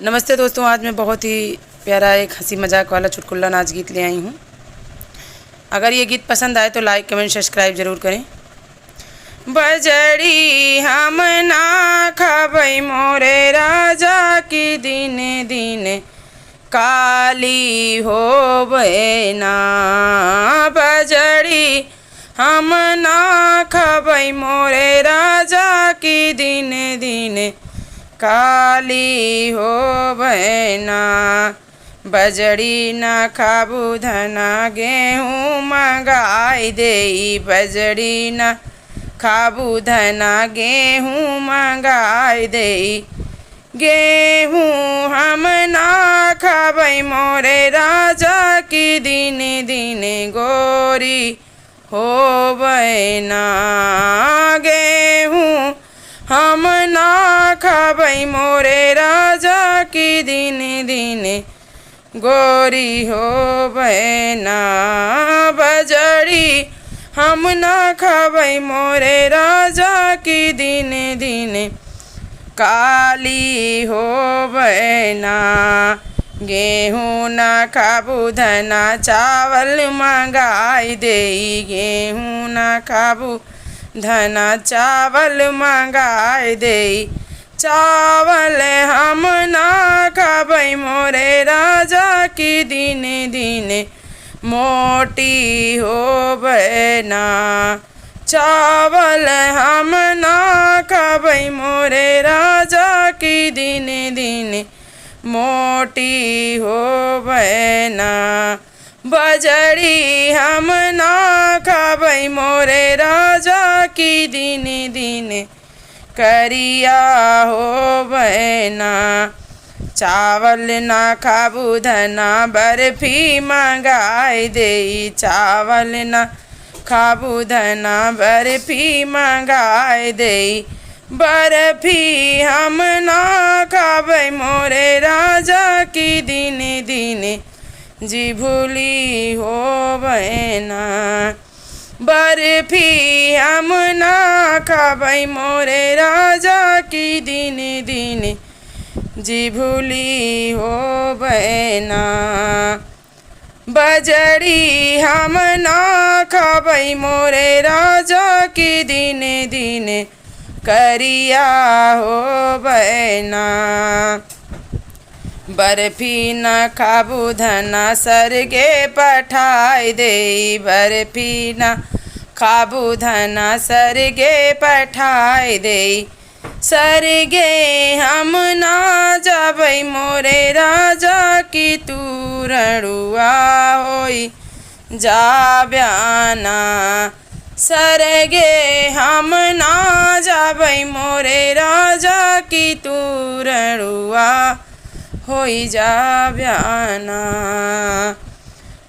नमस्ते दोस्तों, आज मैं बहुत ही प्यारा एक हंसी मजाक वाला चुटकुला नाच गीत ले आई हूँ। अगर ये गीत पसंद आए तो लाइक कमेंट सब्सक्राइब ज़रूर करें। बजड़ी हम ना खबै मोरे राजा की दिन दिन काली होबै ना। बजड़ी हम ना खबै मोरे राजा की दिन दिन काली होबै ना। बजड़ी ना खाबू धना गेहूँ मंगाई देई। बजड़ी ना खाबू धना गेहूँ मंगाई देई। गेहूँ हम ना खाबै मोरे राजा की दिन दिन गोरी होबै ना। गेहूँ हम ना खाबै मोरे राजा की दिन दिन गोरी होबै ना। बजड़ी हम ना खाबै मोरे राजा की दिन दिन काली होबै ना। गेहूँ ना खाबू धना चावल मंगाई देई। गेहूँ ना खाबू धना चावल मंगाई देई। चावल हम ना खाबै मोरे राजा की दिन दिन मोटी होबै ना। चावल हम ना खाबै मोरे राजा की दिन दिन मोटी होबै ना। बजड़ी हम ना खाबै मोरे राजा की दिन दिन करिया होबै ना। चावल ना खाबू धना बर्फी मंगाई देई। चावल ना खाबू धना बर्फी मंगाई देई। बर्फी हम ना खाबै मोरे राजा की दिन दिन जीभुली होबै ना। बर्फी हम ना खाबै मोरे राजा की दिन दिन जीभुली होबै ना। बजड़ी हम ना खाबै मोरे राजा की दिन दिन करिया होबै ना। बर्फी ना खाबू धना सरगे पठाई देई। बर्फी ना खाबू धना सरगे पठाई देई। सरगे हम ना जाबै मोरे राजा की तूरणुआ होई जाब्याना। सरगे हम ना जाबै मोरे राजा की तूरणुआ होई जाब्याना।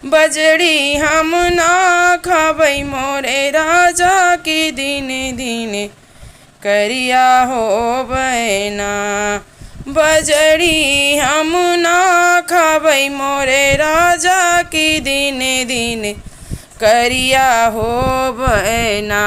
बजड़ी हम ना खाबै मोरे राजा की दिन दिन करिया होबै ना। बजड़ी हम ना खाबै मोरे राजा की दिन दिन करिया होबै ना।